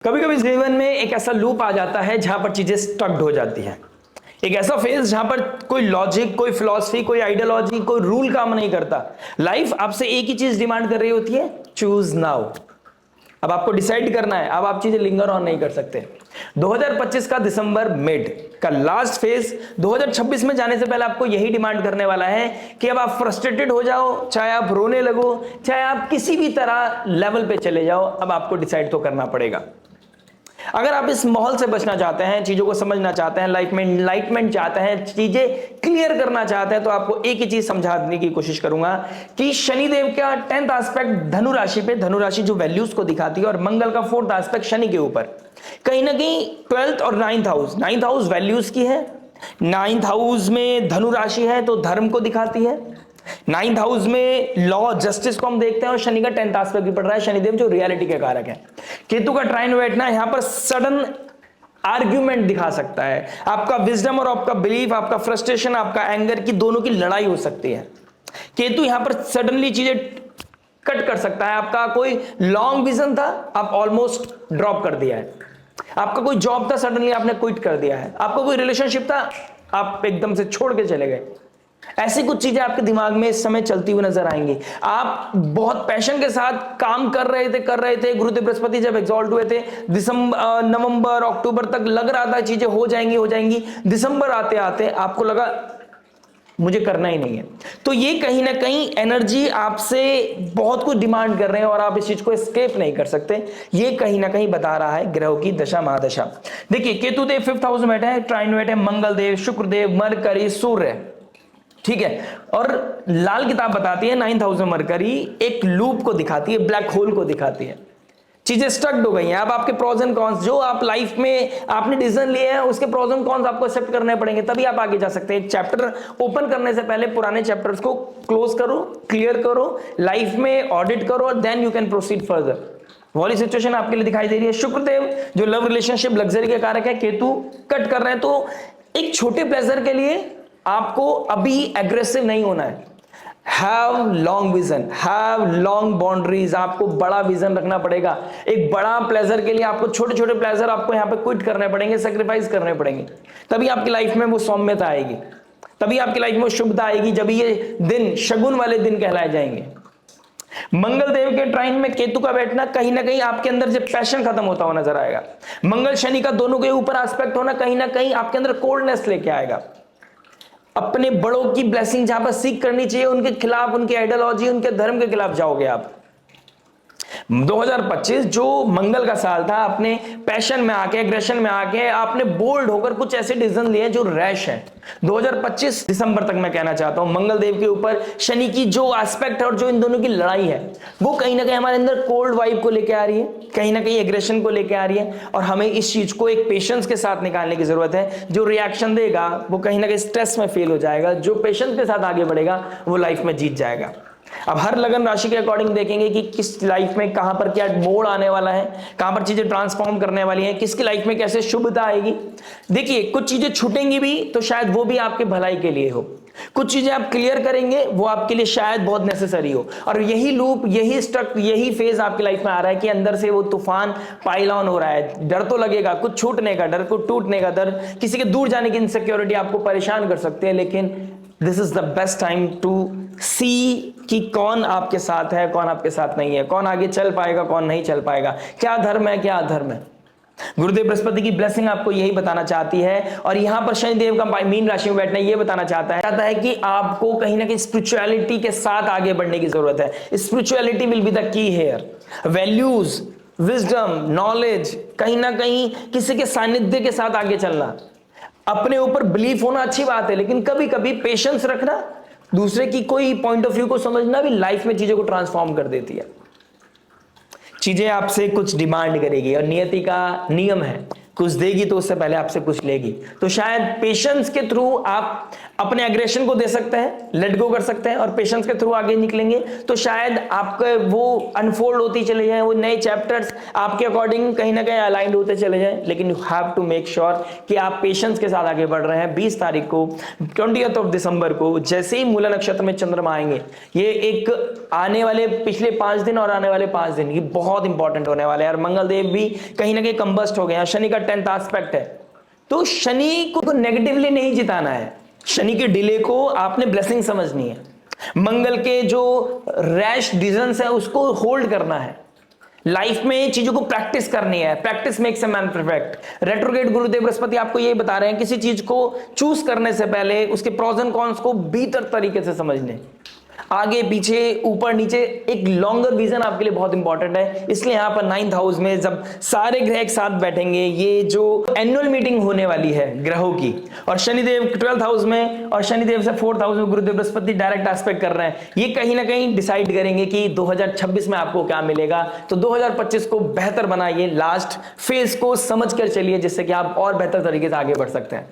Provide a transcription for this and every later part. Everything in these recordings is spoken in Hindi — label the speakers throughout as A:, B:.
A: कभी कभी जीवन में एक ऐसा लूप आ जाता है जहां पर चीजें स्टक्ड हो जाती हैं। एक ऐसा फेज जहां पर कोई लॉजिक, कोई फिलॉसफी, कोई आइडियोलॉजी, कोई रूल काम नहीं करता। लाइफ आपसे एक ही चीज डिमांड कर रही होती है, चूज नाउ। अब आपको डिसाइड करना है, अब आप चीजें लिंगर ऑन नहीं कर सकते। 2025 का दिसंबर मिड का लास्ट फेज 2026 में जाने से पहले आपको यही डिमांड करने वाला है कि अब आप फ्रस्ट्रेटेड हो जाओ, चाहे आप रोने लगो, चाहे आप किसी भी तरह लेवल पे चले जाओ, अब आपको डिसाइड तो करना पड़ेगा। अगर आप इस माहौल से बचना चाहते हैं, चीजों को समझना चाहते हैं, लाइफ में एनलाइटमेंट चाहते हैं, चीजें क्लियर करना चाहते हैं, तो आपको एक ही चीज समझाने की कोशिश करूंगा कि शनिदेव का 10th एस्पेक्ट धनु राशि पे, धनु राशि जो वैल्यूज को दिखाती है, और मंगल का 4th एस्पेक्ट शनि के ऊपर कहीं ना कहीं 12th और 9th हाउस वैल्यूज की है। 9th हाउस में धनु राशि है तो धर्म को दिखाती है। 9th हाउस में लॉ जस्टिस को हम देखते हैं, और शनि का 10th एस्पेक्ट भी पड़ रहा है, शनिदेव जो रियलिटी के कारक है। केतु का ट्राइन बैठना यहां पर सडन आर्ग्यूमेंट दिखा सकता है। आपका विजडम और आपका बिलीफ, आपका फ्रस्ट्रेशन, आपका एंगर की दोनों की लड़ाई हो सकती है। केतु यहां पर सडनली चीजें कट कर सकता है। आपका कोई लॉन्ग विजन था, आप ऑलमोस्ट ड्रॉप कर दिया है। आपका कोई जॉब था, सडनली आपने क्विट कर दिया है। आपका कोई रिलेशनशिप था, आप एकदम से छोड़ के चले गए। ऐसी कुछ चीजें आपके दिमाग में इस समय चलती हुई नजर आएंगी। आप बहुत पैशन के साथ काम कर रहे थे। गुरुदेव बृहस्पति जब एग्जॉल्ट हुए थे, दिसंबर, नवंबर, अक्टूबर तक लग रहा था चीजें हो जाएंगी। दिसंबर आते आते आपको लगा मुझे करना ही नहीं है। तो ये कहीं ना कहीं एनर्जी आपसे बहुत कुछ डिमांड कर रहे हैं और आप इस चीज को एस्केप नहीं कर सकते। ये कहीं ना कहीं बता रहा है ग्रहों की दशा महादशा। देखिए, केतु देव 5th हाउस में बैठे हैं, ट्राइन में बैठे हैं मंगल देव, शुक्र देव, मरकरी, सूर्य, ठीक है। और लाल किताब बताती है 9th हाउस में मरकरी एक लूप को दिखाती है, ब्लैक होल को दिखाती है। चीजें स्टक्ड हो गई हैं। अब आपके प्रोज एंड कॉन्स, जो आप लाइफ में आपने डिसीजन लिए हैं, उसके प्रोज एंड कॉन्स आपको एक्सेप्ट करने पड़ेंगे, तभी आप आगे जा सकते हैं। चैप्टर ओपन करने से पहले पुराने चैप्टर्स को क्लोज करो, क्लियर करो, लाइफ में ऑडिट करो, और then you can proceed further. वाली सिचुएशन आपके लिए दिखाई दे रही है। शुक्रदेव जो लव रिलेशनशिप लग्जरी के कारक है, केतु कट कर रहे हैं। तो एक छोटे प्लेजर के लिए आपको अभी एग्रेसिव नहीं होना है। Have long vision, have long boundaries. आपको बड़ा विजन रखना पड़ेगा। एक बड़ा प्लेजर के लिए आपको छोटे छोटे प्लेजर आपको यहां पे क्विट करने पड़ेंगे, सेक्रीफाइस करने पड़ेंगे, तभी आपकी लाइफ में वो सौम्यता आएगी, तभी आपकी लाइफ में शुभता आएगी, जब ये दिन शगुन वाले दिन कहलाए जाएंगे। मंगल देव के ट्राइन में केतु का बैठना कहीं ना कहीं आपके अंदर जब पैशन खत्म होता हुआ नजर आएगा। मंगल शनि का दोनों के ऊपर एस्पेक्ट होना कहीं ना कहीं आपके अंदर कोल्डनेस लेके आएगा। अपने बड़ों की ब्लेसिंग जहां पर सीख करनी चाहिए, उनके खिलाफ, उनकी आइडियोलॉजी, उनके धर्म के खिलाफ जाओगे आप। 2025 जो मंगल का साल था, अपने पैशन में आके, एग्रेशन में आके आपने बोल्ड होकर कुछ ऐसे डिसीजन लिए जो रैश हैं। 2025 दिसंबर तक मैं कहना चाहता हूं, मंगल देव के ऊपर शनि की जो एस्पेक्ट है और जो इन दोनों की लड़ाई है, वो कहीं ना कहीं हमारे अंदर कोल्ड वाइब को लेके आ रही है, कहीं ना कहीं एग्रेशन को लेके आ रही है, और हमें इस चीज को एक पेशेंस के साथ निकालने की जरूरत है। जो रिएक्शन देगा वो कहीं ना कहीं स्ट्रेस में फेल हो जाएगा, जो पेशेंस के साथ आगे बढ़ेगा वो लाइफ में जीत जाएगा। अब हर लगन राशि के अकॉर्डिंग देखेंगे कि किस लाइफ में कहां पर क्या मोड़ आने वाला है, कहां पर चीजें ट्रांसफॉर्म करने वाली हैं, किसकी लाइफ में कैसे शुभता आएगी। देखिए, कुछ चीजें छूटेंगी भी तो शायद वो भी आपके भलाई के लिए हो, कुछ चीजें आप क्लियर करेंगे वो आपके लिए शायद बहुत नेसेसरी हो। और यही लूप, यही स्ट्रक, यही फेज आपकी लाइफ में आ रहा है कि अंदर से वो तूफान पाइल ऑन हो रहा है। डर तो लगेगा, कुछ छूटने का डर, कुछ टूटने का डर, किसी के दूर जाने की इनसिक्योरिटी आपको परेशान कर सकते हैं। लेकिन this is the best time to see कि कौन आपके साथ है, कौन आपके साथ नहीं है, कौन आगे चल पाएगा, कौन नहीं चल पाएगा, क्या धर्म है, क्या अधर्म है। गुरुदेव बृहस्पति की ब्लेसिंग आपको यही बताना चाहती है। और यहां पर शनिदेव का मीन राशि में बैठना ये बताना चाहता है कि आपको कहीं ना कहीं स्पिरिचुअलिटी के साथ आगे बढ़ने की जरूरत है। Spirituality will be the key here. Values, wisdom, knowledge, कहीं ना कहीं किसी के सानिध्य के साथ आगे चलना। अपने ऊपर बिलीफ होना अच्छी बात है, लेकिन कभी कभी पेशेंस रखना, दूसरे की कोई पॉइंट ऑफ व्यू को समझना भी लाइफ में चीजों को ट्रांसफॉर्म कर देती है। चीजें आपसे कुछ डिमांड करेगी और नियति का नियम है, कुछ देगी तो उससे पहले आपसे कुछ लेगी। तो शायद पेशेंस के थ्रू आप अपने एग्रेशन को दे सकते हैं, लेट गो कर सकते हैं और पेशेंस के थ्रू आगे निकलेंगे तो शायद आपके वो अनफोल्ड होती चले जाएं, वो नए चैप्टर्स आपके अकॉर्डिंग कहीं ना कहीं अलाइंड होते चले जाएं। लेकिन you have to make sure कि आप पेशेंस के साथ आगे बढ़ रहे हैं। 20 तारीख को 20th ऑफ दिसंबर को जैसे ही मूला नक्षत्र में चंद्रमा आएंगे, ये एक आने वाले पिछले 5 दिन और आने वाले 5 दिन ये बहुत इंपॉर्टेंट होने वाले हैं। और मंगल देव भी कहीं ना कहीं कंबस्ट हो गए हैं, शनि का 10th एस्पेक्ट है। तो शनि को नेगेटिवली नहीं जिताना है, शनि के डिले को आपने ब्लेसिंग समझनी है। मंगल के जो रैश डिसीजंस है उसको होल्ड करना है। लाइफ में चीजों को प्रैक्टिस करनी है, practice makes a man perfect. Retrograde गुरुदेव बृहस्पति आपको ये बता रहे हैं किसी चीज को चूज करने से पहले उसके प्रोज एंड कॉन्स को बेहतर तरीके से समझ लें। आगे पीछे ऊपर नीचे एक लॉन्गर विजन आपके लिए बहुत इंपॉर्टेंट है। इसलिए यहां पर 9th हाउस में जब सारे ग्रह एक साथ बैठेंगे, ये जो एनुअल मीटिंग होने वाली है ग्रहों की, और शनिदेव 12th हाउस में और शनिदेव से 4th हाउस में गुरुदेव बृहस्पति डायरेक्ट एस्पेक्ट कर रहे हैं, ये कहीं ना कहीं डिसाइड करेंगे कि 2026 में आपको क्या मिलेगा। तो 2025 को बेहतर बनाइए, लास्ट फेज को समझ कर चलिए जिससे कि आप और बेहतर तरीके से आगे बढ़ सकते हैं।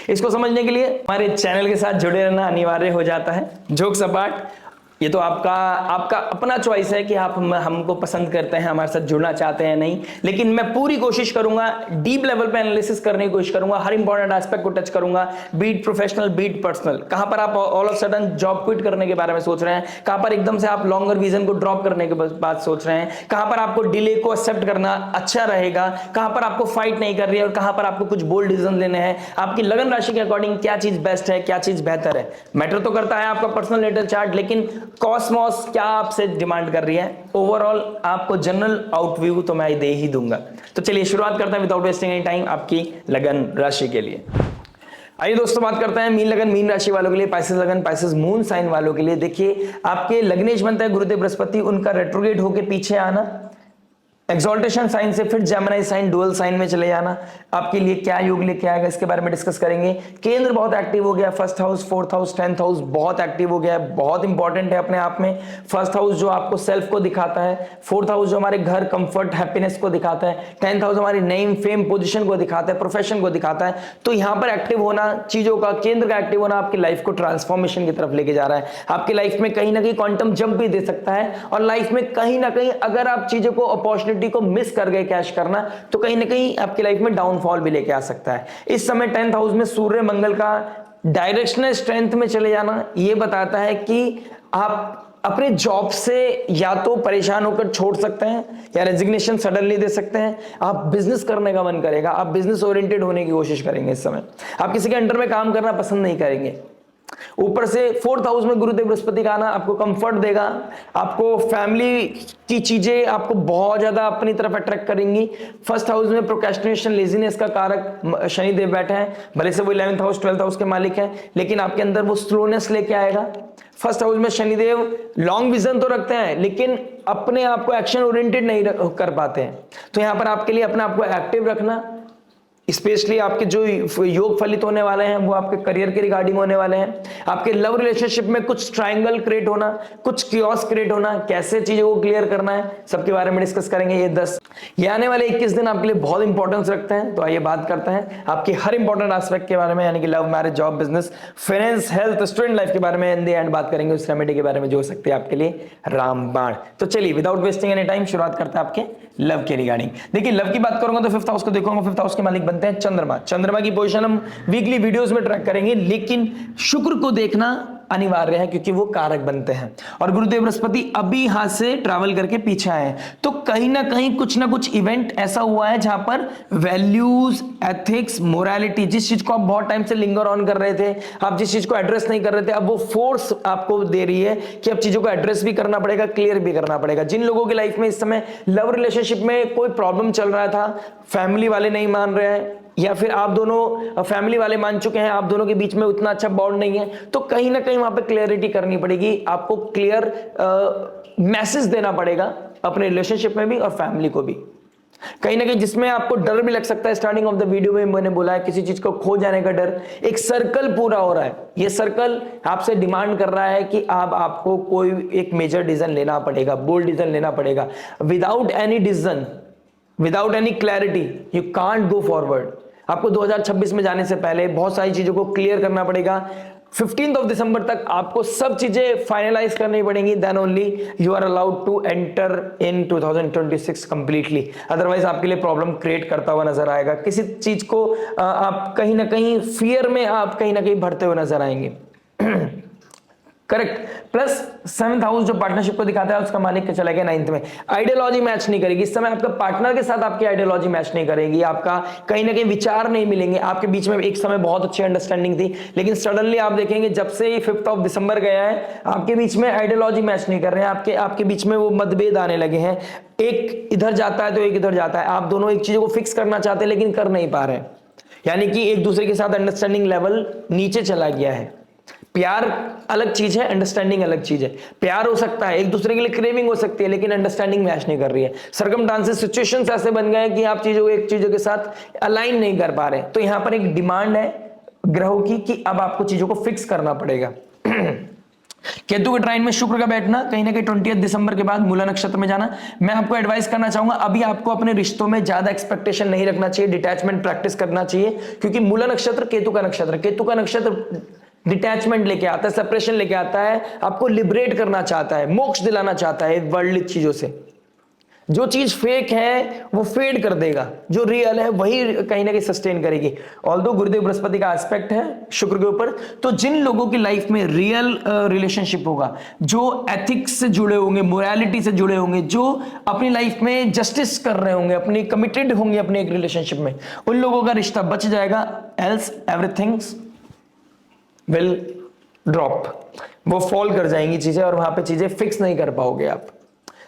A: इसको समझने के लिए हमारे चैनल के साथ जुड़े रहना अनिवार्य हो जाता है। जोक सपाट, ये तो आपका अपना चॉइस है कि आप हमको पसंद करते हैं, हमारे साथ जुड़ना चाहते हैं नहीं। लेकिन मैं पूरी कोशिश करूंगा, डीप लेवल पे एनालिसिस करने की कोशिश करूंगा, हर इंपॉर्टेंट एस्पेक्ट को टच करूंगा, बीट प्रोफेशनल बीट पर्सनल। कहां पर आप all of sudden job quit करने के बारे में सोच रहे हैं, कहां पर एकदम से आप लॉन्गर विजन को ड्रॉप करने के बाद सोच रहे हैं, कहां पर आपको डिले को एक्सेप्ट करना अच्छा रहेगा, कहां पर आपको फाइट नहीं कर रही है और कहां पर आपको कुछ बोल्ड डिसीजन लेने हैं। आपकी लगन राशि के अकॉर्डिंग क्या चीज बेस्ट है, क्या चीज बेहतर है, मैटर तो करता है आपका पर्सनल नेटल चार्ट, लेकिन कॉस्मोस क्या आपसे डिमांड कर रही है। ओवरऑल आपको जनरल आउटव्यू तो मैं दे ही दूंगा। तो चलिए शुरुआत करते हैं विदाउट वेस्टिंग एनी टाइम आपकी लगन राशि के लिए। आइए दोस्तों बात करते हैं मीन लगन मीन राशि वालों के लिए, पाइसेस लगन पाइसेस मून साइन वालों के लिए। देखिए आपके लग्नेश बनता है गुरुदेव बृहस्पति, उनका रेट्रोग्रेड होके पीछे आना, एक्सॉल्टेशन साइन से फिर जेमिनी साइन डुअल साइन में चले जाना आपके लिए क्या योग लेके आएगा इसके बारे में डिस्कस करेंगे। केंद्र बहुत एक्टिव हो गया, 1st house 4th house 10th house बहुत एक्टिव हो गया है, बहुत इंपॉर्टेंट है अपने आप में। 1st हाउस जो आपको सेल्फ को दिखाता है, 4th हाउस जो हमारे घर कंफर्ट हैप्पीनेस को दिखाता है, 10th हाउस हमारी नेम फेम पोजीशन को दिखाता है, प्रोफेशन को दिखाता है। तो यहां पर एक्टिव होना, चीजों का केंद्र का एक्टिव होना आपकी लाइफ को ट्रांसफॉर्मेशन की तरफ लेके जा रहा है। आपकी लाइफ में कहीं ना कहीं क्वांटम जंप भी दे सकता है और लाइफ में कहीं ना कहीं अगर आप चीजों को अपॉर्चुनिटी को मिस कर गए कैश करना तो कहीं ना कहीं आपकी लाइफ में डाउनफॉल भी लेके आ सकता है। इस समय 10th हाउस में सूर्य मंगल का डायरेक्शनल स्ट्रेंथ में चले जाना ये बताता है कि आप अपने जॉब से या तो परेशान होकर छोड़ सकते हैं या रेजिग्नेशन सडनली दे सकते हैं। आप बिजनेस करने का मन करेगा, आप बिजनेस ओरिएंटेड होने की कोशिश करेंगे। इस समय आप किसी के अंडर में काम करना पसंद नहीं करेंगे। ऊपर से 4th हाउस में गुरुदेव बृहस्पति का आना आपको कंफर्ट देगा, आपको फैमिली की चीजें आपको बहुत ज्यादा अपनी तरफ अट्रैक्ट करेंगी। 1st हाउस में प्रोक्रेस्टिनेशन लेजीनेस का कारक शनिदेव बैठे हैं, भले से वो 11th हाउस 12th हाउस के मालिक हैं, लेकिन आपके अंदर वो स्लोनेस लेके आएगा। 1st हाउस में शनिदेव लॉन्ग विजन तो रखते हैं लेकिन अपने आप को एक्शन ओरिएंटेड नहीं कर पाते हैं। तो यहां पर आपके लिए अपने आप को एक्टिव रखना, स्पेशली आपके जो योग फलित होने वाले हैं वो आपके करियर के रिगार्डिंग होने वाले हैं। आपके लव रिलेशनशिप में कुछ ट्रायंगल क्रिएट होना, कुछ कियोस क्रिएट होना, कैसे चीजों को क्लियर करना है सबके बारे में डिस्कस करेंगे। ये आने वाले 21 दिन आपके लिए बहुत इंपॉर्टेंस रखते हैं। तो आइए बात करते हैं आपके हर इंपॉर्टेंट एस्पेक्ट के बारे में, यानी कि love, marriage, job, business, finance, health, student life के बारे में। इन द एंड बात करेंगे उस रेमेडी के बारे में जो हो सकती है आपके लिए रामबाण। तो चलिए विदाउट वेस्टिंग एनी टाइम शुरुआत करते हैं आपके लव के रिगार्डिंग। देखिए लव की बात करूंगा तो 5th हाउस को देखूंगा, 5th हाउस के मालिक बनते हैं चंद्रमा। चंद्रमा की पोजीशन हम वीकली वीडियोस में ट्रैक करेंगे, लेकिन शुक्र को देखना अनिवार्य है क्योंकि वो कारक बनते हैं। और गुरुदेव बृहस्पति अभी यहां से ट्रैवल करके पीछे आए हैं, तो कहीं ना कुछ इवेंट ऐसा हुआ है जहां पर वैल्यूज, एथिक्स, मोरालिटी, जिस चीज को आप बहुत टाइम से लिंगर ऑन कर रहे थे, आप जिस चीज को एड्रेस नहीं कर रहे थे, अब वो फोर्स आपको दे रही है कि अब चीजों को एड्रेस भी करना पड़ेगा, क्लियर भी करना पड़ेगा। जिन लोगों की लाइफ में इस समय लव रिलेशनशिप में कोई प्रॉब्लम चल रहा था, फैमिली वाले नहीं मान रहे हैं या फिर आप दोनों फैमिली वाले मान चुके हैं, आप दोनों के बीच में उतना अच्छा बॉन्ड नहीं है, तो कहीं ना कहीं वहां पे क्लियरिटी करनी पड़ेगी। आपको क्लियर मैसेज देना पड़ेगा अपने रिलेशनशिप में भी और फैमिली को भी। कहीं ना कहीं जिसमें आपको डर भी लग सकता है। स्टार्टिंग ऑफ द वीडियो में मैंने बोला है किसी चीज को खो जाने का डर, एक सर्कल पूरा हो रहा है। ये सर्कल आपसे डिमांड कर रहा है कि आपको कोई एक मेजर डिसीजन लेना पड़ेगा, बोल्ड डिसीजन लेना पड़ेगा। Without any decision without any clarity you can't go forward. आपको 2026 में जाने से पहले बहुत सारी चीजों को क्लियर करना पड़ेगा। 15 दिसंबर तक आपको सब चीजें फाइनलाइज करनी पड़ेंगी, then only you are allowed to enter in 2026 completely. Otherwise आपके लिए प्रॉब्लम क्रिएट करता हुआ नजर आएगा। किसी चीज को आप कहीं ना कहीं फियर में आप कहीं ना कहीं भरते हुए नजर आएंगे। करेक्ट। प्लस 7th हाउस जो पार्टनरशिप को दिखाता है उसका मालिक चला गया 9th में। आइडियोलॉजी मैच नहीं करेगी इस समय, आपका पार्टनर के साथ आपकी आइडियोलॉजी मैच नहीं करेगी, आपका कहीं ना कहीं विचार नहीं मिलेंगे। आपके बीच में एक समय बहुत अच्छी अंडरस्टैंडिंग थी, लेकिन सडनली आप देखेंगे जब से 5 दिसंबर गया है आपके बीच में आइडियोलॉजी मैच नहीं कर रहे हैं, आपके बीच में वो मतभेद आने लगे हैं। एक इधर जाता है तो एक इधर जाता है। आप दोनों एक चीजों को फिक्स करना चाहते हैं लेकिन कर नहीं पा रहे, यानी कि एक दूसरे के साथ अंडरस्टैंडिंग लेवल नीचे चला गया है। प्यार अलग चीज है, अंडरस्टैंडिंग अलग चीज है। प्यार हो सकता है, एक दूसरे के लिए क्रेविंग हो सकती है, लेकिन अंडरस्टैंडिंग मैच नहीं कर रही है। सर्कमस्टांसेस, सिचुएशंस ऐसे बन गए कि आप चीजों एक चीजों के साथ अलाइन नहीं कर पा रहे। तो यहां पर एक डिमांड है ग्रहों की कि अब आपको चीजों को फिक्स करना पड़ेगा। केतु के ट्राइन में शुक्र का बैठना, कहीं ना कहीं 20 दिसंबर के बाद मूला नक्षत्र में जाना। मैं आपको एडवाइस करना चाहूंगा अभी आपको अपने रिश्तों में ज्यादा एक्सपेक्टेशन नहीं रखना चाहिए, डिटैचमेंट प्रैक्टिस करना चाहिए, क्योंकि मूला नक्षत्र केतु का नक्षत्र, केतु का नक्षत्र डिटैचमेंट लेके आता है, सेपरेशन लेके आता है, आपको लिबरेट करना चाहता है, मोक्ष दिलाना चाहता है वर्ल्डली चीजों से। जो चीज फेक है वो फेड कर देगा, जो रियल है वही कहीं ना कहीं सस्टेन करेगी। ऑल्दो गुरुदेव बृहस्पति का एस्पेक्ट है शुक्र के ऊपर, तो जिन लोगों की लाइफ में रियल रिलेशनशिप होगा, जो एथिक्स से जुड़े होंगे, मोरालिटी से जुड़े होंगे, जो अपनी लाइफ में जस्टिस कर रहे होंगे, अपनी कमिटेड होंगे अपने एक रिलेशनशिप में, उन लोगों का रिश्ता बच जाएगा। एल्स एवरीथिंग विल ड्रॉप, वो फॉल कर जाएंगी चीजें और वहां पे चीजें फिक्स नहीं कर पाओगे आप।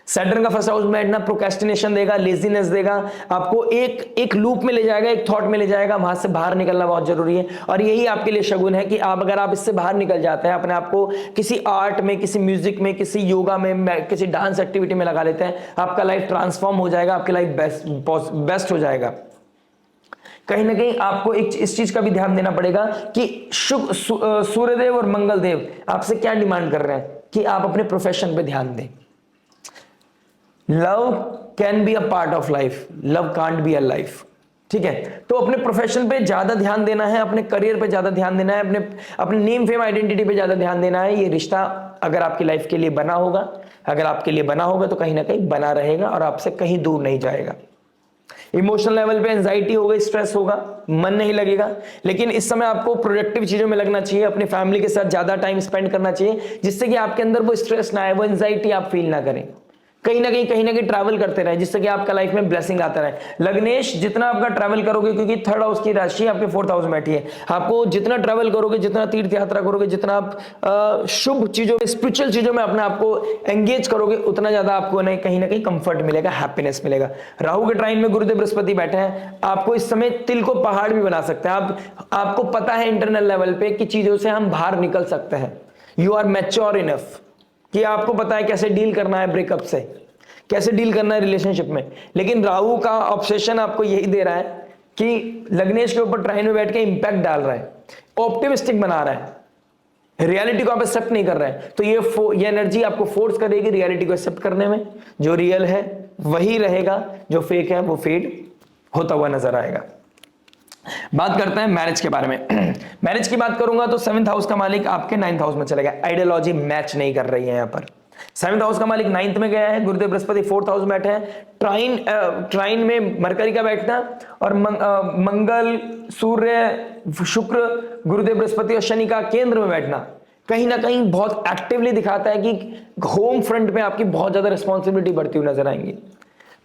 A: सैटर्न का फर्स्ट हाउस में बैठना प्रोक्रेस्टिनेशन देगा, लेजीनेस देगा, आपको एक लूप में ले जाएगा, एक थॉट में ले जाएगा। वहां से बाहर निकलना बहुत जरूरी है, और यही आपके लिए शगुन है कि अगर आप इससे बाहर निकल जाते हैं, अपने आप को किसी आर्ट में, किसी म्यूजिक में, किसी योगा में, किसी डांस एक्टिविटी में लगा लेते हैं, आपका लाइफ ट्रांसफॉर्म हो जाएगा, आपकी लाइफ बेस्ट हो जाएगा। कहीं ना कहीं आपको इस चीज का भी ध्यान देना पड़ेगा कि सूर्यदेव और मंगलदेव आपसे क्या डिमांड कर रहे हैं कि आप अपने प्रोफेशन पे ध्यान दें। Love can be a part of life, love can't be a life. ठीक है, तो अपने प्रोफेशन पे ज्यादा ध्यान देना है, अपने करियर पे ज्यादा ध्यान देना है, अपने नेम फेम आइडेंटिटी पे ज्यादा ध्यान देना है। ये रिश्ता अगर आपकी लाइफ के लिए बना होगा, अगर आपके लिए बना होगा तो कहीं ना कहीं बना रहेगा और आपसे कहीं दूर नहीं जाएगा। इमोशनल लेवल पे एंजाइटी होगा, स्ट्रेस होगा, मन नहीं लगेगा, लेकिन इस समय आपको प्रोडक्टिव चीजों में लगना चाहिए, अपनी फैमिली के साथ ज्यादा टाइम स्पेंड करना चाहिए, जिससे कि आपके अंदर वो स्ट्रेस ना आए, वो एंजाइटी आप फील ना करें। कहीं ना कहीं ट्रैवल करते रहे, जिससे कि आपका लाइफ में ब्लेसिंग आता रहे। लग्नेश, जितना आपका ट्रैवल करोगे, क्योंकि 3rd हाउस की राशि आपके 4th हाउस में बैठी है, आपको जितना ट्रैवल करोगे, जितना तीर्थ यात्रा करोगे, जितना आप शुभ चीजों में, स्पिरिचुअल चीजों में अपने आपको एंगेज करोगे, उतना ज्यादा आपको कहीं ना कहीं कंफर्ट मिलेगा, हैप्पीनेस मिलेगा। राहु के ट्राइन में गुरुदेव बृहस्पति बैठे हैं, आपको इस समय तिल को पहाड़ भी बना सकते हैं। आपको पता है इंटरनल लेवल पे कि चीजों से हम बाहर निकल सकते हैं। यू आर मैच्योर इनफ कि आपको पता है कैसे डील करना है ब्रेकअप से, कैसे डील करना है रिलेशनशिप में। लेकिन राहु का ऑब्सेशन आपको यही दे रहा है कि लग्नेश के ऊपर ट्राइन में बैठ के इंपैक्ट डाल रहा है, ऑप्टिमिस्टिक बना रहा है, रियलिटी को आप एक्सेप्ट नहीं कर रहे हैं। तो ये एनर्जी आपको फोर्स करेगी रियलिटी को एक्सेप्ट करने में। जो रियल है वही रहेगा, जो फेक है वो फेड होता हुआ नजर आएगा। बात करते हैं मैरिज के बारे में। मैरिज की बात करूंगा तो 7th हाउस का मालिक आपके 9th हाउस में चलेगा। आइडियोलॉजी मैच नहीं कर रही है यहाँ पर। 7th हाउस का मालिक 9th में गया है, गुरुदेव बृहस्पति 4th हाउस में बैठे हैं। ट्राइन में मरकरी का बैठना और मंगल, सूर्य, शुक्र, गुरुदेव बृहस्पति और शनि का केंद्र में बैठना कहीं ना कहीं बहुत एक्टिवली दिखाता है कि होम फ्रंट में आपकी बहुत ज्यादा रिस्पॉन्सिबिलिटी बढ़ती हुई नजर आएंगी।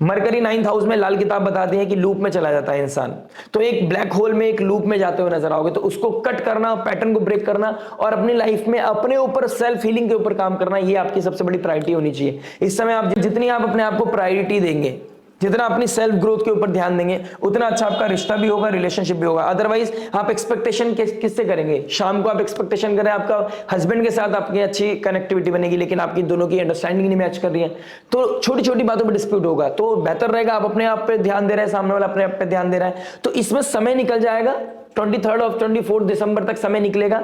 A: मरकरी 9th हाउस में लाल किताब बताती है कि लूप में चला जाता है इंसान, तो एक ब्लैक होल में, एक लूप में जाते हुए नजर आओगे। तो उसको कट करना, पैटर्न को ब्रेक करना और अपनी लाइफ में अपने ऊपर सेल्फ हीलिंग के ऊपर काम करना, ये आपकी सबसे बड़ी प्रायोरिटी होनी चाहिए। इस समय आप जितनी आप अपने आप को प्रायोरिटी देंगे, जितना अपनी सेल्फ ग्रोथ के ऊपर ध्यान देंगे, उतना अच्छा आपका रिश्ता भी होगा, रिलेशनशिप भी होगा। अदरवाइज आप एक्सपेक्टेशन किससे करेंगे? शाम को आप एक्सपेक्टेशन करें आपका हस्बैंड के साथ आपकी अच्छी कनेक्टिविटी बनेगी, लेकिन आपकी दोनों की अंडरस्टैंडिंग नहीं मैच कर रही है, तो छोटी छोटी बातों पर डिस्प्यूट होगा। तो बेहतर रहेगा आप अपने आप पे ध्यान दे रहे हैं, सामने वाला अपने आप पे ध्यान दे रहा है, तो इसमें समय निकल जाएगा। 23rd और 24 दिसंबर तक समय निकलेगा।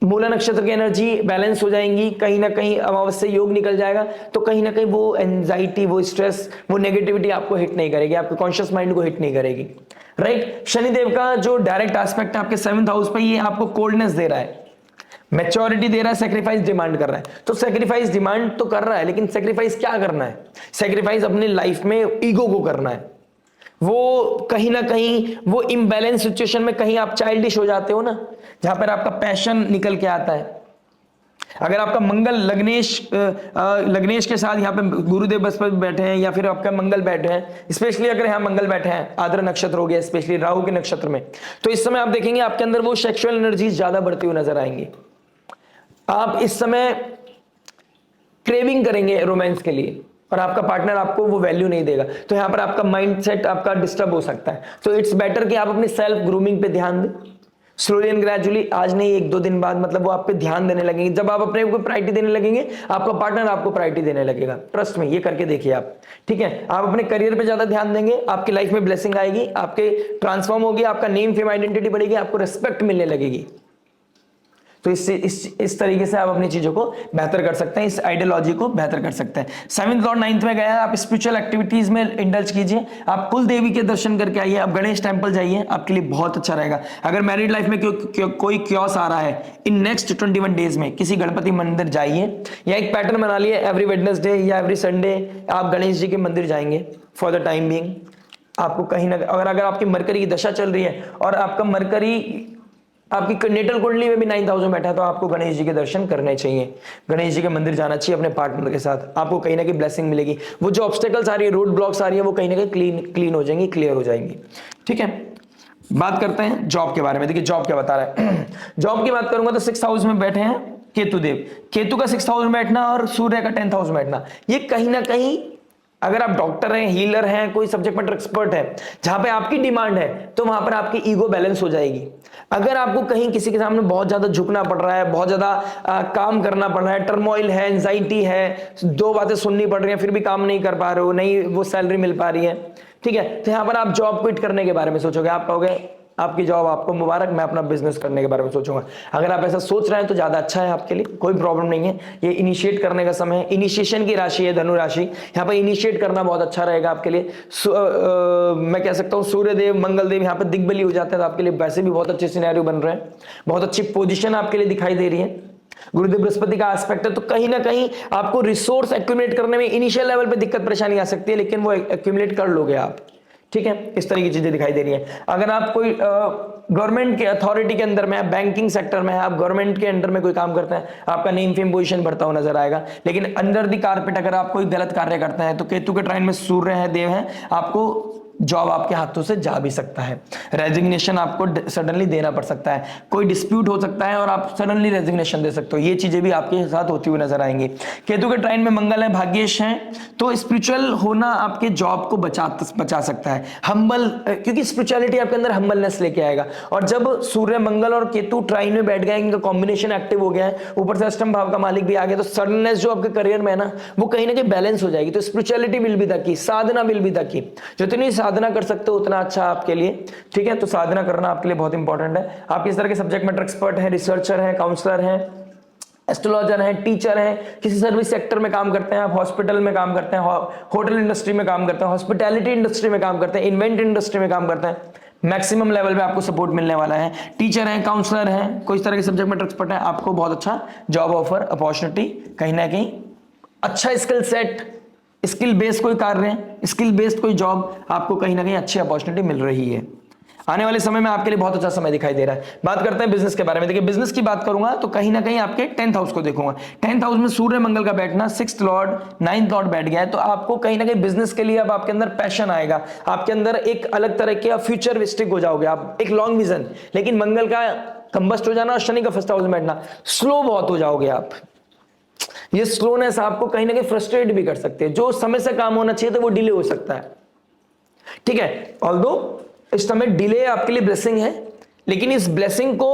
A: मूला नक्षत्र की एनर्जी बैलेंस हो जाएंगी, कहीं ना कहीं अमावस्या योग निकल जाएगा, तो कहीं ना कहीं वो एंजाइटी, वो स्ट्रेस, वो नेगेटिविटी आपको हिट नहीं करेगी, आपके कॉन्शियस माइंड को हिट नहीं करेगी, राइट। शनिदेव का जो डायरेक्ट एस्पेक्ट है आपके 7th हाउस पे, ये आपको कोल्डनेस दे रहा है, मैच्योरिटी दे रहा है, सेक्रीफाइस डिमांड कर रहा है। तो सेक्रीफाइस डिमांड तो कर रहा है, लेकिन सेक्रीफाइस क्या करना है? सेक्रीफाइस अपनी लाइफ में ईगो को करना है। वो कहीं ना कहीं वो इम्बैलेंस सिचुएशन में कहीं आप चाइल्डिश हो जाते हो ना, जहां पर आपका पैशन निकल के आता है। अगर आपका मंगल लग्नेश के साथ यहाँ पे गुरुदेव बृहस्पति बैठे हैं, या फिर आपका मंगल बैठे हैं, स्पेशली अगर यहाँ मंगल बैठे हैं, आद्र नक्षत्र हो गया, स्पेशली राहु के नक्षत्र में, तो इस समय आप देखेंगे आपके अंदर वो सेक्सुअल एनर्जीज ज्यादा बढ़ती हुई नजर आएंगी। आप इस समय क्रेविंग करेंगे रोमांस के लिए, और आपका पार्टनर आपको वो वैल्यू नहीं देगा, तो यहां पर आपका माइंडसेट आपका डिस्टर्ब हो सकता है। तो इट्स बेटर कि आप अपनी सेल्फ ग्रूमिंग पे ध्यान दें, स्लोली एंड ग्रेजुअली, आज नहीं 1-2 दिन बाद, मतलब वो आप पे ध्यान देने लगेंगे। जब आप अपने को प्रायोरिटी देने लगेंगे, आपका पार्टनर आपको प्रायोरिटी देने लगेगा। ट्रस्ट में, ये करके देखिए आप, ठीक है। आप अपने करियर पे ज्यादा ध्यान देंगे, आपकी लाइफ में ब्लेसिंग आएगी, आपके ट्रांसफॉर्म होगी, आपका नेम फेम आइडेंटिटी बढ़ेगी, आपको रिस्पेक्ट मिलने लगेगी। तो इस तरीके से आप अपनी चीजों को बेहतर कर सकते हैं, इस आइडियोलॉजी को बेहतर कर सकते हैं। 7th और 9th में गया है, आप स्पिरिचुअल एक्टिविटीज में इंडल्ज कीजिए, आप कुल देवी के दर्शन करके आइए, आप गणेश टेंपल जाइए, आपके लिए बहुत अच्छा रहेगा। अगर मैरिड लाइफ में कोई क्योस आ रहा है, इन नेक्स्ट 21 डेज में किसी गणपति मंदिर जाइए, या एक पैटर्न बना लिए, एवरी वेडनेसडे या एवरी संडे आप गणेश जी के मंदिर जाएंगे फॉर द टाइम बीइंग। आपको कहीं ना, अगर आपकी मरकरी की दशा चल रही है और आपका मरकरी आपकी नेटल कुंडली में भी 9th हाउस में बैठा है, तो आपको गणेश जी के दर्शन करने चाहिए, गणेश जी के मंदिर जाना चाहिए अपने पार्टनर के साथ। आपको कहीं ना कहीं ब्लेसिंग मिलेगी, वो जो ऑब्स्टेकल्स आ रही है, रोड ब्लॉक्स आ रही है, वो कहीं ना कहीं क्लीन हो जाएंगी, क्लियर हो जाएंगी, ठीक है। बात करते हैं जॉब के बारे में। देखिए जॉब क्या बता रहा है। जॉब की बात करूंगा तो 6th हाउस में बैठे हैं केतु देव, केतु का 6th हाउस में बैठना और सूर्य का 10th हाउस में बैठना, ये कहीं ना कहीं, अगर आप डॉक्टर हैं, हीलर हैं, कोई सब्जेक्ट मैटर एक्सपर्ट है, जहां पे आपकी डिमांड है, तो वहां पर आपकी ईगो बैलेंस हो जाएगी। अगर आपको कहीं किसी के सामने बहुत ज्यादा झुकना पड़ रहा है, बहुत ज्यादा काम करना पड़ रहा है, टर्मोइल है, एंजाइटी है, 2 बातें सुननी पड़ रही हैं, फिर भी काम नहीं कर पा रहे हो, नहीं वो सैलरी मिल पा रही है, ठीक है, तो यहां पर आप जॉब क्विट करने के बारे में सोचोगे। आप कहोगे आपकी जॉब आपको मुबारक, मैं अपना बिजनेस करने के बारे में सोचूंगा। अगर आप ऐसा सोच रहे हैं तो ज्यादा अच्छा है आपके लिए, कोई प्रॉब्लम नहीं है। ये इनिशिएट करने का समय है, इनिशिएशन की राशि है धनु राशि, यहाँ पर इनिशिएट करना बहुत अच्छा रहेगा आपके लिए। मैं कह सकता हूँ सूर्य देव, मंगल देव यहाँ पर दिग्बली हो जाते हैं, तो आपके लिए वैसे भी बहुत अच्छे सिनेरियो बन रहे हैं, बहुत अच्छी पोजिशन आपके लिए दिखाई दे रही है। गुरुदेव बृहस्पति का एस्पेक्ट है, तो कहीं ना कहीं आपको रिसोर्स एक्यूमुलेट करने में इनिशियल लेवल पे दिक्कत परेशानी आ सकती है, लेकिन वो एक्यूमुलेट कर लोगे आप, ठीक है। इस तरह की चीजें दिखाई दे रही है। अगर आप कोई गवर्नमेंट के अथॉरिटी के अंदर में है, बैंकिंग सेक्टर में है, आप गवर्नमेंट के अंडर में कोई काम करते हैं, आपका नेम फेम पोजीशन बढ़ता हुआ नजर आएगा। लेकिन अंडर द कारपेट अगर आप कोई गलत कार्य करते हैं, तो केतु के ट्राइन में सूर्य है, देव है, आपको जॉब आपके हाथों से जा भी सकता है, रेजिग्नेशन आपको सडनली देना पड़ सकता है, कोई डिस्प्यूट हो सकता है और आप सडनली रेजिग्नेशन दे सकते हो। ये चीजें भी आपके साथ होती हुई नजर आएंगी। केतु के ट्राइन में मंगल है, भाग्येश है, तो स्पिरिचुअल होना आपके जॉब को बचा सकता है। हम्बल, क्योंकि स्पिरिचुअलिटी आपके अंदर हम्बलनेस लेके आएगा। और जब सूर्य मंगल और केतु ट्राइन में बैठ गए, इनका कॉम्बिनेशन एक्टिव हो गया है, ऊपर से अष्टम भाव का मालिक भी आ गया, तो सडननेस जो आपके करियर में है ना, वो कहीं ना कहीं बैलेंस हो जाएगी। तो स्पिरिचुअलिटी विल बी द की, साधना विल बी द की, जितनी साधना कर सकते हो उतना अच्छा आपके लिए, ठीक है। तो साधना करना आपके लिए बहुत इंपॉर्टेंट है। आप किस तरह के सब्जेक्ट मैटर एक्सपर्ट हैं, रिसर्चर हैं, काउंसलर हैं, एस्ट्रोलॉजर हैं, टीचर हैं, किसी सर्विस सेक्टर में काम करते हैं, आप हॉस्पिटल में काम करते हैं, होटल इंडस्ट्री में काम करते हैं, हॉस्पिटैलिटी इंडस्ट्री में काम करते हैं, इन्वेंट इंडस्ट्री में काम करते हैं, मैक्सिमम लेवल पे आपको सपोर्ट मिलने वाला है। टीचर हैं, काउंसलर हैं, कोई इस तरह के सब्जेक्ट मैटर एक्सपर्ट हैं, आपको बहुत अच्छा जॉब ऑफर अपॉर्चुनिटी, कहीं ना कहीं अच्छा स्किल सेट, स्किल बेस्ड कोई कार्य, स्किल बेस्ड कोई जॉब, आपको कहीं ना कहीं अच्छी अपॉर्चुनिटी मिल रही है। आने वाले समय में आपके लिए बहुत अच्छा समय दिखाई दे रहा है। बात करते हैं बिजनेस के बारे में। देखिए बिजनेस की बात करूंगा तो कहीं ना कहीं आपके 10th हाउस को देखूंगा। 10th हाउस में सूर्य मंगल का बैठना, 6th लॉर्ड 9th लॉर्ड बैठ गया है, तो आपको कहीं ना कहीं बिजनेस के लिए अब आपके अंदर पैशन आएगा, आपके अंदर एक अलग तरह के फ्यूचरिस्टिक हो जाओगे आप, एक लॉन्ग विजन। लेकिन मंगल का कंबस्ट हो जाना और शनि का फर्स्ट हाउस में बैठना, स्लो बहुत हो जाओगे आप। ये स्लोनेस आपको कहीं ना कहीं फ्रस्ट्रेट भी कर सकते हैं, जो समय से काम होना चाहिए तो वो डिले हो सकता है, ठीक है। ऑल्दो इस समय डिले आपके लिए ब्लेसिंग है, लेकिन इस ब्लेसिंग को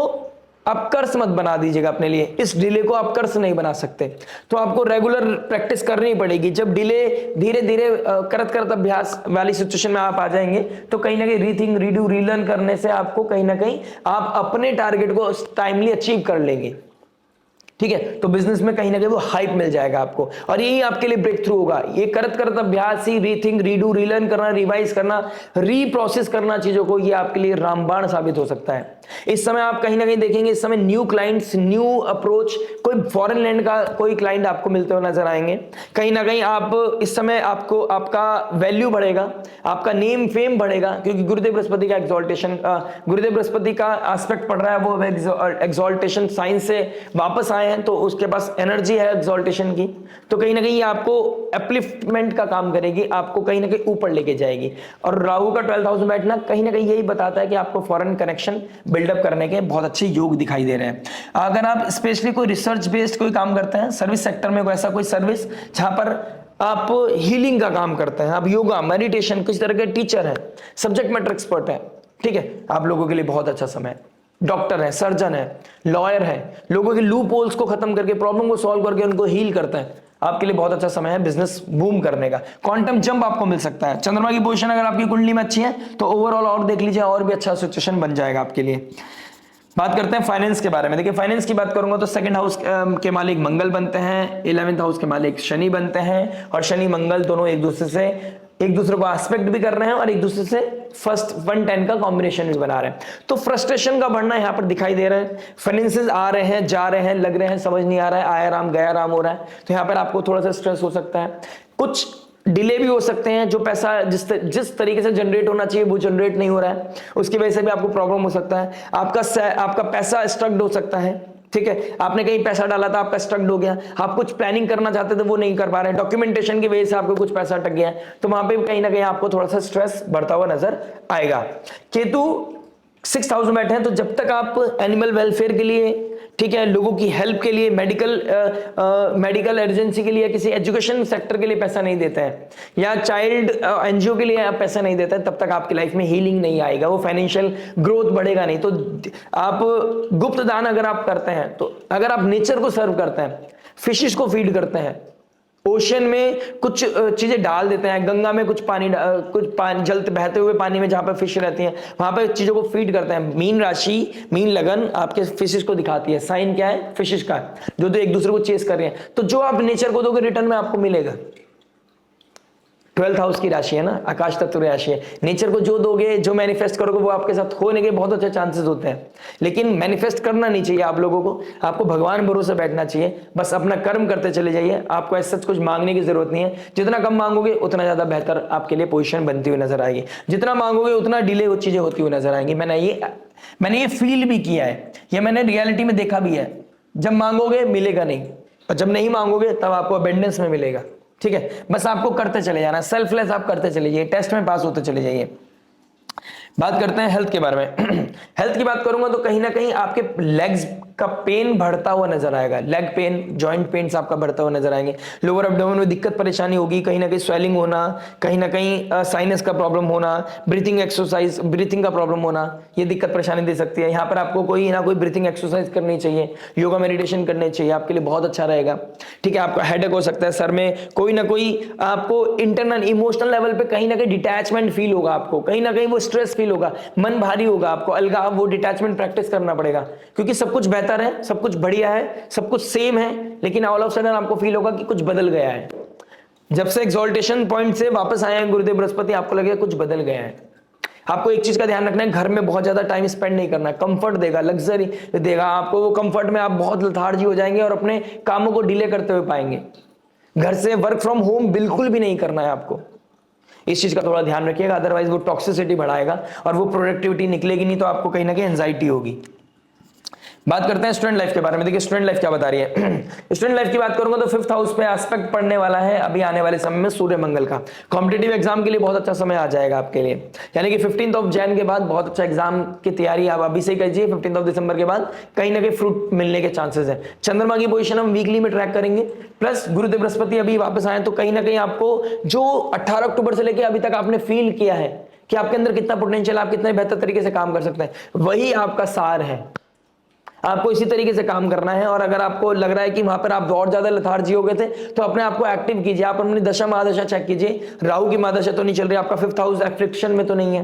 A: आप कर्स मत बना दीजिएगा अपने लिए, इस डिले को आप कर्स नहीं बना सकते। तो आपको रेगुलर प्रैक्टिस करनी पड़ेगी। जब डिले धीरे धीरे करत करत अभ्यास वाली सिचुएशन में आप आ जाएंगे, तो कहीं ना कहीं रीथिंक, रीडू, रीलर्न करने से आपको कहीं ना कहीं आप अपने टारगेट को टाइमली अचीव कर लेंगे। ठीक है, तो बिजनेस में कहीं ना कहीं वो हाइप मिल जाएगा आपको, और यही आपके लिए ब्रेक थ्रू होगा। ये करत करत अभ्यास ही, रीथिंक, रीडू, रीलर्न करना, रिवाइज करना, रीप्रोसेस करना चीजों को, ये आपके लिए रामबाण साबित हो सकता है। इस समय आप कहीं ना कहीं देखेंगे, इस समय न्यू क्लाइंट्स, न्यू अप्रोच, कोई फॉरेन लैंड का कोई क्लाइंट आपको मिलते हुए नजर आएंगे। कहीं ना कहीं आप इस समय आपको आपका वैल्यू बढ़ेगा, आपका नेम फेम बढ़ेगा, क्योंकि गुरुदेव बृहस्पति का एक्सॉल्टेशन, गुरुदेव बृहस्पति का एस्पेक्ट पड़ रहा है, वो एक्सॉल्टेशन साइन से वापस आए हैं, तो उसके पास एनर्जी है एक्सॉल्टेशन की, तो कहीं ना कहीं ये आपको अपलिफ्टमेंट का काम करेगी, आपको कहीं ना कहीं ऊपर लेके जाएगी। और राहु का 12th हाउस में बैठना कहीं ना कहीं यही बताता है कि आपको फॉरेन कनेक्शन बिल्डअप करने के बहुत अच्छे योग दिखाई दे रहे हैं। अगर आप स्पेशली कोई रिसर्च बेस्ड कोई काम करते हैं, सर्विस सेक्टर में कोई ऐसा कोई सर्विस जहां पर आप हीलिंग का काम करते हैं, आप योगा, मेडिटेशन, किसी तरह के टीचर हैं, सब्जेक्ट मैटर एक्सपर्ट है, ठीक है, आप लोगों के लिए बहुत अच्छा समय है। डॉक्टर है, सर्जन है, लॉयर है, लोगों के लूप होल्स को खत्म करके, प्रॉब्लम को सॉल्व करके उनको हील करते हैं, आपके लिए बहुत अच्छा समय है बिजनेस बूम करने का। क्वांटम जंप आपको मिल सकता है। चंद्रमा की पोजीशन अगर आपकी कुंडली में अच्छी है तो ओवरऑल और देख लीजिए, और भी अच्छा सिचुएशन बन जाएगा आपके लिए। बात करते हैं फाइनेंस के बारे में। देखिए, फाइनेंस की बात करूंगा तो सेकंड हाउस के मालिक मंगल बनते हैं, 11th हाउस के मालिक शनि बनते हैं, और शनि मंगल दोनों एक दूसरे को एस्पेक्ट भी कर रहे हैं और एक दूसरे से फर्स्ट 110 का कॉम्बिनेशन भी बना रहे हैं। तो फ्रस्ट्रेशन का बढ़ना यहां पर दिखाई दे रहा है। फाइनेंसेस आ रहे हैं, जा रहे हैं, लग रहे हैं, समझ नहीं आ रहा है, आया राम गया राम हो रहा है, तो यहां पर आपको थोड़ा सा स्ट्रेस हो सकता है, कुछ डिले भी हो सकते हैं, जो पैसा जिस तरीके से जनरेट होना चाहिए वो जनरेट नहीं हो रहा है, उसकी वजह से भी आपको प्रॉब्लम हो सकता है। आपका पैसा स्टक्ड हो सकता है, ठीक है, आपने कहीं पैसा डाला था, आपका स्टक्ड हो गया, आप कुछ प्लानिंग करना चाहते थे वो नहीं कर पा रहे हैं, डॉक्यूमेंटेशन की वजह से आपको कुछ पैसा अटक गया है, तो वहां पे कहीं ना कहीं आपको थोड़ा सा स्ट्रेस बढ़ता हुआ नजर आएगा। केतु 6th हाउस में बैठे हैं, तो जब तक आप एनिमल वेलफेयर के लिए, ठीक है, लोगों की हेल्प के लिए, मेडिकल एमरजेंसी के लिए, किसी एजुकेशन सेक्टर के लिए पैसा नहीं देते हैं, या चाइल्ड एनजीओ के लिए आप पैसा नहीं देते हैं, तब तक आपकी लाइफ में हीलिंग नहीं आएगा, वो फाइनेंशियल ग्रोथ बढ़ेगा नहीं। तो आप गुप्त दान अगर आप करते हैं, तो अगर आप नेचर को सर्व करते हैं, फिशिश को फीड करते हैं, ओशन में कुछ चीजें डाल देते हैं, गंगा में कुछ पानी जलते बहते हुए पानी में जहां पर फिश रहती हैं, वहां पर चीजों को फीड करते हैं। मीन राशि, मीन लगन आपके फिशेस को दिखाती है, साइन क्या है, फिशेस का है, जो तो एक दूसरे को चेस कर रहे हैं। तो जो आप नेचर को दोगे रिटर्न में आपको मिलेगा। 12th हाउस की राशि है ना, आकाश तत्व राशि है, नेचर को जो दोगे, जो मैनिफेस्ट करोगे, वो आपके साथ होने के बहुत अच्छे चांसेस होते हैं। लेकिन मैनिफेस्ट करना नहीं चाहिए आप लोगों को, आपको भगवान भरोसे बैठना चाहिए, बस अपना कर्म करते चले जाइए, आपको ऐसा कुछ मांगने की जरूरत नहीं है। जितना कम मांगोगे उतना ज्यादा बेहतर आपके लिए पोजीशन बनती हुई नजर आएगी, जितना मांगोगे उतना डिले वो चीजें होती हुई नजर आएंगी। मैंने ये फील भी किया है, ये मैंने रियलिटी में देखा भी है। जब मांगोगे मिलेगा नहीं, और जब नहीं मांगोगे तब आपको अबेंडेंस में मिलेगा, ठीक है। बस आपको करते चले जाना, सेल्फलेस आप करते चले जाइए, टेस्ट में पास होते चले जाइए। बात करते हैं हेल्थ के बारे में। हेल्थ की बात करूंगा तो कहीं ना कहीं आपके लेग्स का पेन बढ़ता हुआ नजर आएगा, लेग पेन, जॉइंट पेन्स आपका बढ़ता हुआ नजर आएंगे, लोअर एब्डोमेन में दिक्कत परेशानी होगी, कहीं ना कहीं स्वेलिंग होना, कहीं ना कहीं साइनस का प्रॉब्लम होना, ब्रीथिंग एक्सरसाइज, ब्रीथिंग का प्रॉब्लम होना, ये दिक्कत परेशानी दे सकती है। यहाँ पर आपको कोई ना कोई ब्रीथिंग एक्सरसाइज करनी चाहिए, योगा मेडिटेशन करनी चाहिए, आपके लिए बहुत अच्छा रहेगा, ठीक है। आपका हेडेक हो सकता है, सर में कोई ना कोई आपको इंटरनल इमोशनल लेवल पे कहीं ना कहीं डिटैचमेंट फील होगा, आपको कहीं ना कहीं वो स्ट्रेस फील होगा, मन भारी होगा, आपको अलगाव, वो डिटैचमेंट प्रैक्टिस करना पड़ेगा, क्योंकि सब कुछ बेहतर है, सब कुछ बढ़िया है, सब कुछ सेम है, लेकिन ऑल ऑफ सडन आपको फील होगा कि कुछ बदल गया है। जब से एक्सॉल्टेशन पॉइंट से वापस आए हैं गुरुदेव बृहस्पति, आपको लगेगा कुछ बदल गया है। आपको एक चीज का ध्यान रखना है, घर में बहुत ज्यादा टाइम स्पेंड नहीं करना, कंफर्ट देगा, लग्जरी देगा आपको, वो कंफर्ट में आप बहुत लथार्जी हो जाएंगे और अपने कामों को डिले करते हुए पाएंगे। घर से वर्क फ्रॉम होम बिल्कुल भी नहीं करना है आपको, इस चीज का थोड़ा ध्यान रखिएगा, अदरवाइज वो टॉक्सिसिटी बढ़ाएगा और वो प्रोडक्टिविटी निकलेगी नहीं, तो आपको कहीं ना कहीं एंजाइटी होगी। बात करते हैं स्टूडेंट लाइफ के बारे में। देखिए स्टूडेंट लाइफ क्या बता रही है। स्टूडेंट लाइफ की बात करूंगा तो 5th हाउस पे एस्पेक्ट पढ़ने वाला है अभी आने वाले समय में सूर्य मंगल का। कॉम्पिटिटिव एग्जाम के लिए बहुत अच्छा समय आ जाएगा आपके लिए, यानी कि 15th ऑफ जैन के बाद बहुत अच्छा एग्जाम की तैयारी आप अभी से कीजिए। 15th ऑफ दिसंबर के बाद कहीं ना कहीं फ्रूट मिलने के चांसेस है। चंद्रमा की पोजीशन हम वीकली में ट्रैक करेंगे, प्लस गुरुदेव बृहस्पति अभी वापस आए, तो कहीं ना कहीं आपको जो 18 अक्टूबर से लेकर अभी तक आपने फील किया है कि आपके अंदर कितना पोटेंशियल, आप कितने बेहतर तरीके से काम कर सकते हैं, वही आपका सार है। आपको इसी तरीके से काम करना है, और अगर आपको लग रहा है कि वहां पर आप और ज्यादा लथार्जी हो गए थे, तो अपने आप को एक्टिव कीजिए। आप अपनी दशा महादशा चेक कीजिए, राहु की महादशा तो नहीं चल रही, आपका 5th हाउस एफ्लिक्शन में तो नहीं है,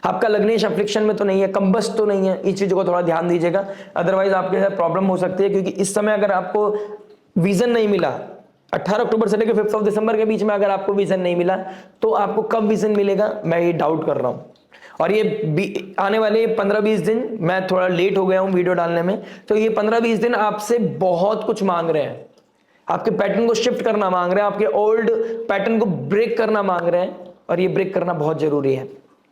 A: आपका लग्नेश अफ्लिक्शन में तो नहीं है, कंबस्ट तो नहीं है, इस चीजों को थोड़ा ध्यान दीजिएगा, अदरवाइज आपके साथ प्रॉब्लम हो सकती है। क्योंकि इस समय अगर आपको विजन नहीं मिला, 18 अक्टूबर से लेकर 5 दिसंबर के बीच में अगर आपको विजन नहीं मिला, तो आपको कब विजन मिलेगा मैं ये डाउट कर रहा हूं। और ये आने वाले 15-20 दिन, मैं थोड़ा लेट हो गया हूं वीडियो डालने में, तो ये 15-20 दिन आपसे बहुत कुछ मांग रहे हैं, आपके पैटर्न को शिफ्ट करना मांग रहे हैं, आपके ओल्ड पैटर्न को ब्रेक करना मांग रहे हैं, और ये ब्रेक करना बहुत जरूरी है।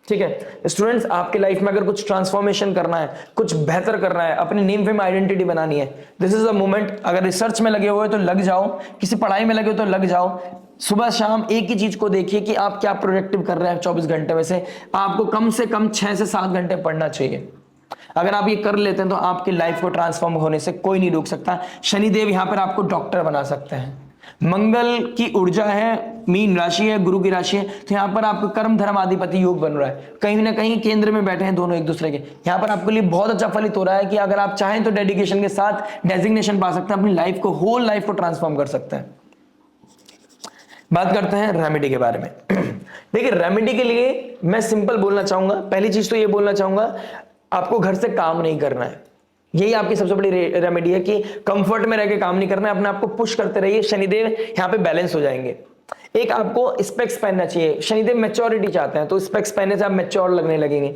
A: ठीक है स्टूडेंट्स, आपके लाइफ में अगर कुछ ट्रांसफॉर्मेशन करना है, कुछ बेहतर करना है, अपनी नेम फेम आइडेंटिटी बनानी है, दिस इज द मोमेंट। अगर रिसर्च में लगे हुए तो लग जाओ, किसी पढ़ाई में लगे हो तो लग जाओ, सुबह शाम एक ही चीज को देखिए कि आप क्या प्रोडक्टिव कर रहे हैं। 24 घंटे में से आपको कम से कम 6 से 7 घंटे पढ़ना चाहिए। अगर आप ये कर लेते हैं तो आपकी लाइफ को ट्रांसफॉर्म होने से कोई नहीं रोक सकता। शनिदेव यहां पर आपको डॉक्टर बना सकते हैं। मंगल की ऊर्जा है, मीन राशि है, गुरु की राशि है, तो यहां पर आपको कर्म धर्म अधिपति योग बन रहा है, कहीं ना कहीं केंद्र में बैठे हैं दोनों एक दूसरे के। यहां पर आपके लिए बहुत अच्छा फलित हो रहा है कि अगर आप चाहें तो डेडिकेशन के साथ डेजिग्नेशन पा सकते हैं, अपनी लाइफ को, होल लाइफ को ट्रांसफॉर्म कर सकते हैं। बात करते हैं रेमेडी के बारे में। देखिए रेमेडी के लिए मैं सिंपल बोलना चाहूंगा, पहली चीज तो ये बोलना चाहूंगा, आपको घर से काम नहीं करना है। यही आपकी सबसे बड़ी रेमेडी है कि कंफर्ट में रह के काम नहीं करना है, अपने आप को पुश करते रहिए। शनिदेव यहां पे बैलेंस हो जाएंगे। एक आपको स्पेक्स पहनना चाहिए, शनिदेव मैच्योरिटी चाहते हैं, तो स्पेक्स पहनने से आप मैच्योर लगने लगेंगे।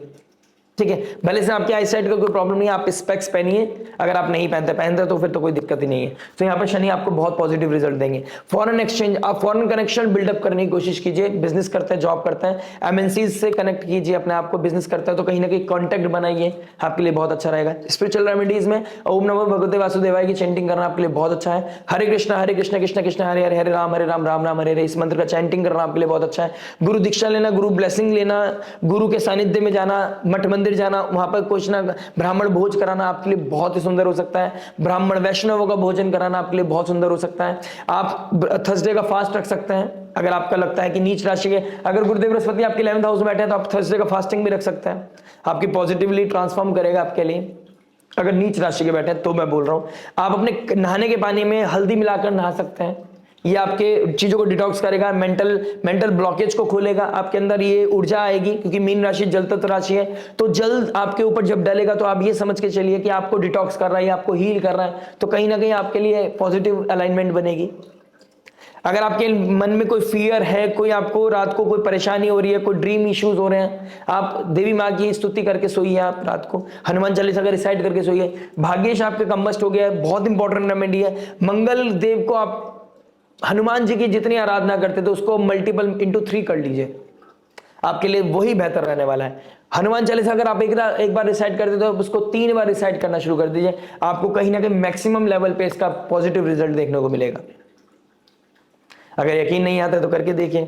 A: ठीक है, भले से आपके आई साइड का कोई प्रॉब्लम नहीं है, आप स्पेक्स पहनिए। अगर आप नहीं पहनते तो फिर तो कोई दिक्कत ही नहीं है। तो यहाँ पर शनि आपको बहुत पॉजिटिव रिजल्ट देंगे। फॉरेन एक्सचेंज, आप फॉरेन कनेक्शन बिल्डअप करने की कोशिश कीजिए। बिजनेस करते हैं, जॉब करते हैं, एमएनसी से कनेक्ट कीजिए अपने आप को। बिजनेस करते हैं तो कहीं ना कहीं कॉन्टैक्ट बनाइए, आपके लिए बहुत अच्छा रहेगा। स्पिरिचुअल रेमेडीज में ओम नमो भगवते वासुदेवाय की चैंटिंग करना आपके लिए बहुत अच्छा है। हरे कृष्ण कृष्ण कृष्ण हरे हरे, हरे राम राम राम हरे हरे, इस मंत्र का चैंटिंग करना आपके लिए बहुत अच्छा है। गुरु दीक्षा लेना, गुरु ब्लेसिंग लेना, गुरु के सानिध्य में जाना, मठ मंदिर जाना, वहां पर कुछ ना ब्राह्मण भोज कराना आपके लिए बहुत ही सुंदर हो सकता है। ब्राह्मण वैष्णवों का भोजन कराना आपके लिए बहुत सुंदर हो सकता है। आप थर्सडे का फास्ट रख सकते हैं अगर आपका लगता है कि नीच राशि के, अगर गुरुदेव बृहस्पति आपके 11th हाउस में बैठे हैं तो आप थर्सडे का फास्टिंग भी रख सकते हैं। आपकी पॉजिटिवली ट्रांसफॉर्म करेगा आपके लिए। अगर नीच राशि के बैठे हैं तो मैं बोल रहा हूं, आप अपने नहाने के पानी में हल्दी मिलाकर नहा सकते हैं। ये आपके चीजों को डिटॉक्स करेगा, मेंटल ब्लॉकेज को खोलेगा, आपके अंदर ये ऊर्जा आएगी। क्योंकि मीन राशि जल तत्व राशि है, तो जल आपके ऊपर जब डलेगा तो आप ये समझ के चलिए कि आपको डिटॉक्स कर रहा है, आपको हील कर रहा है, तो कहीं ना कहीं आपके लिए पॉजिटिव अलाइनमेंट बनेगी। अगर आपके मन में कोई फियर है, कोई आपको रात को कोई परेशानी हो रही है, कोई ड्रीम इश्यूज हो रहे हैं, आप देवी माँ की स्तुति करके सोइए। आप रात को हनुमान चालीसा का रिसाइट करके सोइए। भाग्येश आपके कंबस्ट हो गया है, बहुत इंपॉर्टेंट रेमेडी है। मंगल देव को आप हनुमान जी की जितनी आराधना करते थे उसको मल्टीपल इंटू 3 कर लीजिए, आपके लिए वही बेहतर रहने वाला है। हनुमान चालीसा अगर आप एक बार रिसाइट करते तो उसको 3 बार रिसाइट करना शुरू कर दीजिए, आपको कहीं ना कहीं मैक्सिमम लेवल पे इसका पॉजिटिव रिजल्ट देखने को मिलेगा। अगर यकीन नहीं आता तो करके देखिए,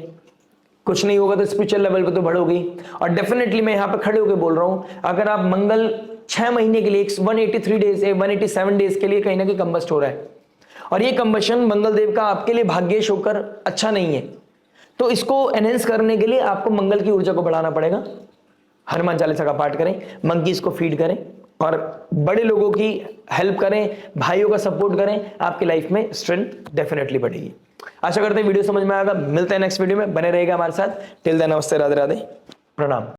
A: कुछ नहीं होगा तो स्पिरिचुअल लेवल पे तो बढ़ोगी। और डेफिनेटली मैं यहां पे खड़े होकर बोल रहा हूं, अगर आप मंगल 6 महीने के लिए 183 डेज 187 डेज के लिए कहीं ना कहीं कंबस्ट हो रहा है, और ये कंबशन मंगल देव का आपके लिए भाग्येश होकर अच्छा नहीं है, तो इसको एनहेंस करने के लिए आपको मंगल की ऊर्जा को बढ़ाना पड़ेगा। हनुमान चालीसा का पाठ करें, मंकीज को फीड करें, और बड़े लोगों की हेल्प करें, भाइयों का सपोर्ट करें, आपकी लाइफ में स्ट्रेंथ डेफिनेटली बढ़ेगी। आशा करते हैं वीडियो समझ में आएगा। मिलते हैं नेक्स्ट वीडियो में, बने रहेगा हमारे साथ। टिल देन नमस्ते, राधे राधे, प्रणाम।